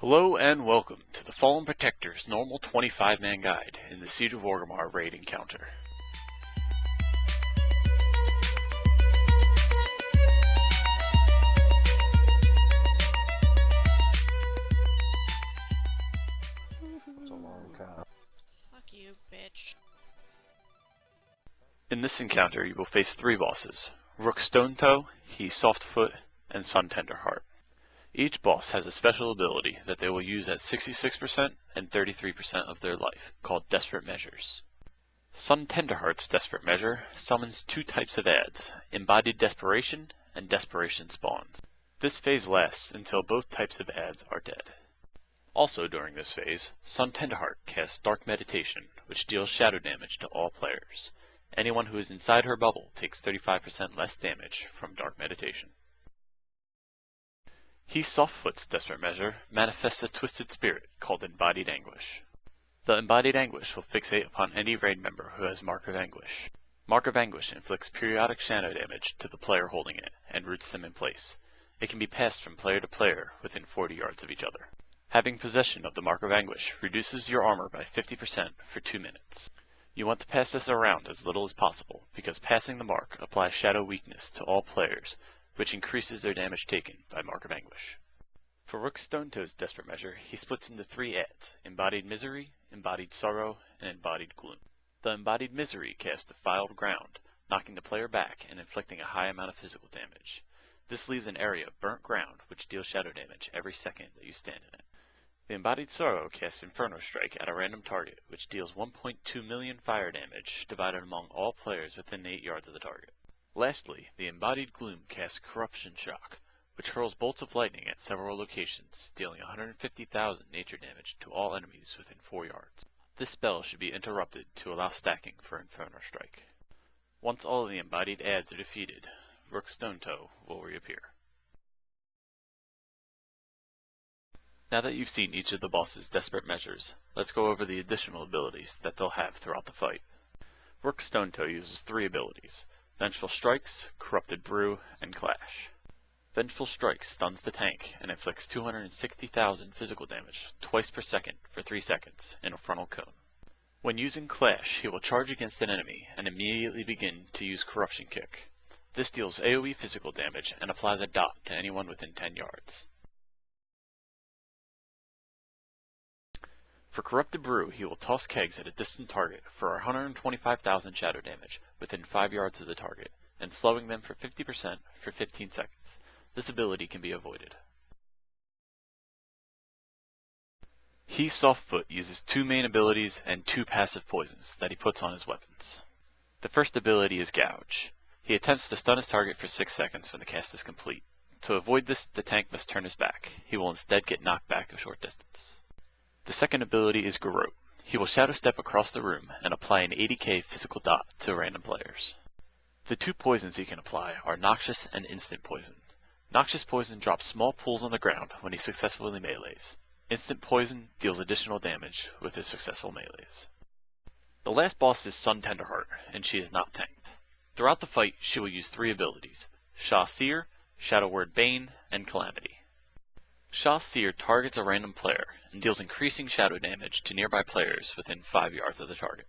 Hello and welcome to the Fallen Protector's normal 25-man guide in the Siege of Orgrimar raid encounter. It's a long count. Fuck you, bitch. In this encounter you will face three bosses, Rook Stonetoe, He Softfoot, and Sun Tenderheart. Each boss has a special ability that they will use at 66% and 33% of their life, called Desperate Measures. Sun Tenderheart's Desperate Measure summons two types of adds, Embodied Desperation and Desperation Spawns. This phase lasts until both types of adds are dead. Also during this phase, Sun Tenderheart casts Dark Meditation, which deals shadow damage to all players. Anyone who is inside her bubble takes 35% less damage from Dark Meditation. He Softfoot's Desperate Measure manifests a twisted spirit called Embodied Anguish. The Embodied Anguish will fixate upon any raid member who has Mark of Anguish. Mark of Anguish inflicts periodic shadow damage to the player holding it and roots them in place. It can be passed from player to player within 40 yards of each other. Having possession of the Mark of Anguish reduces your armor by 50% for 2 minutes. You want to pass this around as little as possible, because passing the mark applies shadow weakness to all players, which increases their damage taken by Mark of Anguish. For Rook Stonetoe's Desperate Measure, he splits into 3 adds, Embodied Misery, Embodied Sorrow, and Embodied Gloom. The Embodied Misery casts Defiled Ground, knocking the player back and inflicting a high amount of physical damage. This leaves an area of burnt ground, which deals shadow damage every second that you stand in it. The Embodied Sorrow casts Inferno Strike at a random target, which deals 1.2 million fire damage divided among all players within 8 yards of the target. Lastly, the Embodied Gloom casts Corruption Shock, which hurls bolts of lightning at several locations, dealing 150,000 nature damage to all enemies within 4 yards. This spell should be interrupted to allow stacking for Inferno Strike. Once all of the embodied adds are defeated, Rook Stonetoe will reappear. Now that you've seen each of the boss's desperate measures, let's go over the additional abilities that they'll have throughout the fight. Rook Stonetoe uses 3 abilities, Vengeful Strikes, Corrupted Brew, and Clash. Vengeful Strikes stuns the tank and inflicts 260,000 physical damage twice per second for 3 seconds in a frontal cone. When using Clash, he will charge against an enemy and immediately begin to use Corruption Kick. This deals AoE physical damage and applies a dot to anyone within 10 yards. For Corrupted Brew, he will toss kegs at a distant target for 125,000 shadow damage within 5 yards of the target, and slowing them for 50% for 15 seconds. This ability can be avoided. He Softfoot uses 2 main abilities and 2 passive poisons that he puts on his weapons. The first ability is Gouge. He attempts to stun his target for 6 seconds when the cast is complete. To avoid this, the tank must turn his back. He will instead get knocked back a short distance. The second ability is Garrote. He will shadow step across the room and apply an 80k physical dot to random players. The 2 poisons he can apply are Noxious and Instant Poison. Noxious Poison drops small pools on the ground when he successfully melees. Instant Poison deals additional damage with his successful melees. The last boss is Sun Tenderheart, and she is not tanked. Throughout the fight, she will use 3 abilities, Shah Seer, Shadow Word Bane, and Calamity. Shah Seer targets a random player and deals increasing shadow damage to nearby players within 5 yards of the target.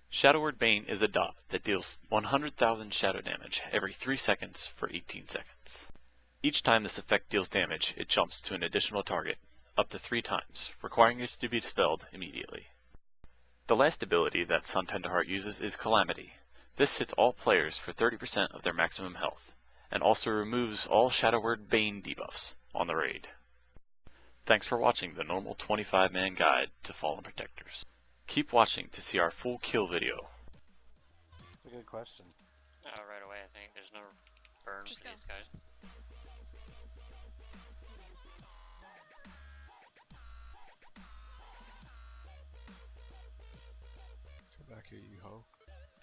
Shadow Word Bane is a dot that deals 100,000 shadow damage every 3 seconds for 18 seconds. Each time this effect deals damage, it jumps to an additional target, up to 3 times, requiring it to be dispelled immediately. The last ability that Sun Tenderheart uses is Calamity. This hits all players for 30% of their maximum health, and also removes all Shadow Word Bane debuffs on the raid. Thanks for watching the normal 25-man guide to Fallen Protectors. Keep watching to see our full kill video. That's a good question. Right away, I think. There's no burn Just for go. these guys. Get back here, you hoe.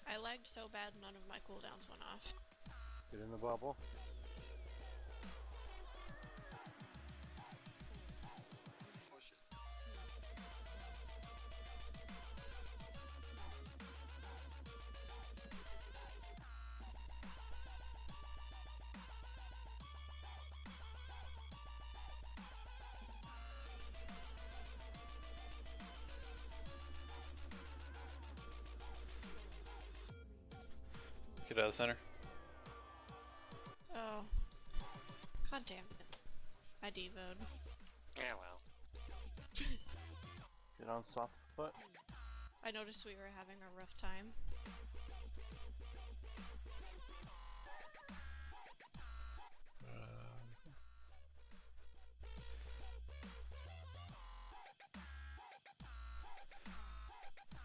I lagged so bad none of my cooldowns went off. Get in the bubble. Get out of the center. Oh. God damn it. I devoed. Yeah, well. Get on soft foot. I noticed we were having a rough time.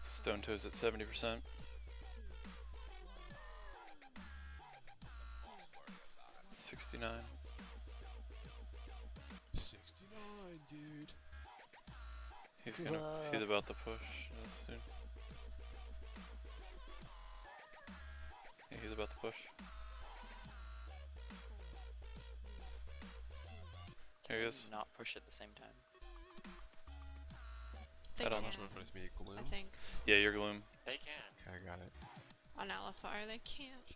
Stone-Tues at 70%. $69. 69, dude. He's about to push soon. Yeah, he's about to push. Here he is. Not push at the same time. They I don't know. can, What is me, gloom? I think. Yeah, you're Gloom. They can. Okay, I got it. On Alifar, they can't.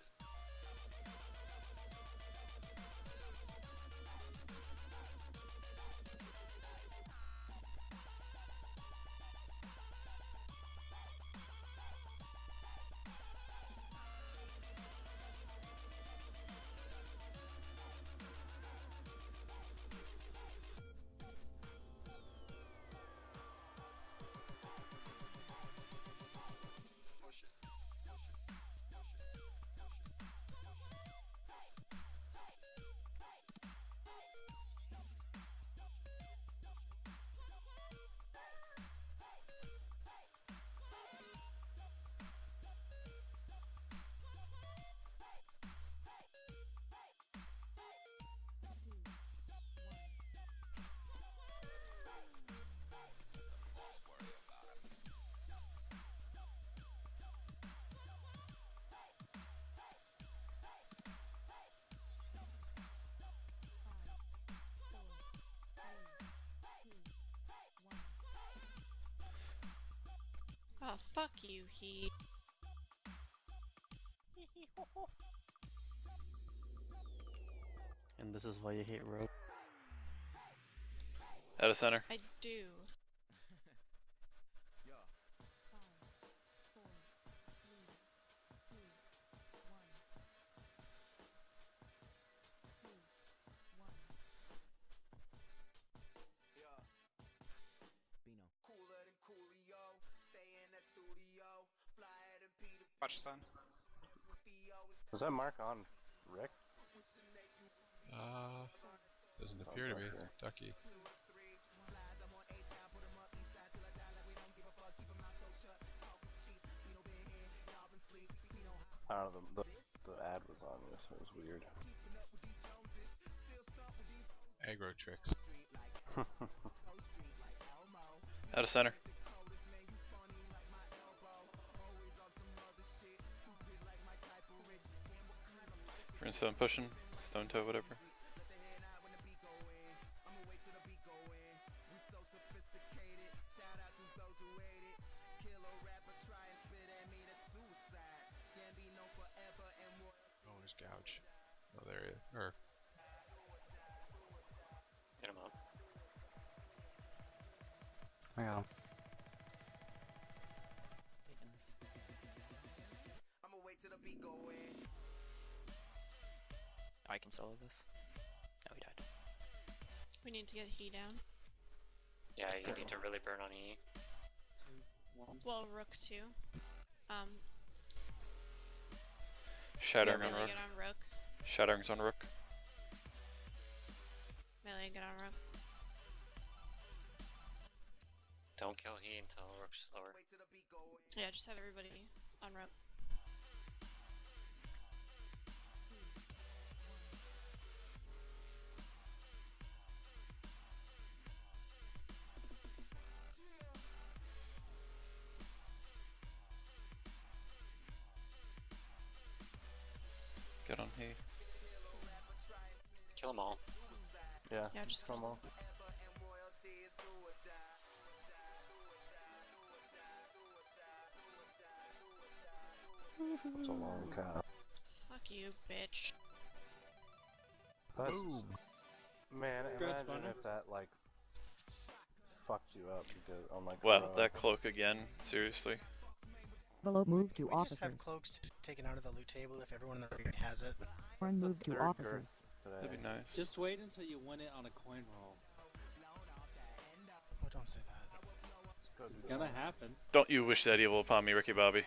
Oh, fuck you, he. And this is why you hate rogue. Out of center. I do. Watch, son. Was that mark on Rick? Doesn't appear to be. Ducky. I don't know, the ad was on you, so it was weird. Aggro tricks. Out of center. Greenstone pushing. Stone-Toe, whatever. Oh, there's Gouge. Oh, there he is. Or, Get him up. I got him. Taking this. I can solo this. Oh, he died. We need to get he down. Yeah, you need to really burn on E. Well, Rook too. Shattering on Melee Rook. get on Rook. Shattering's on Rook. Melee get on Rook. Don't kill he until Rook's slower. Yeah, just have everybody on Rook. Get on he. Kill them all. Yeah, Yeah, just come kill on. It's a long cast. Fuck you, bitch. That's, boom! man, imagine if that, like, fucked you up because on, like, Wow, rogue. that cloak again. Seriously. Below move to Can we just have officers. cloaks taken out of the loot table if everyone in the raid has it? Horn move to Third officers. curse That'd be today. nice. Just wait until you win it on a coin roll. Oh, don't say that. Let's go It's do gonna that. happen. Don't you wish that evil upon me, Ricky Bobby.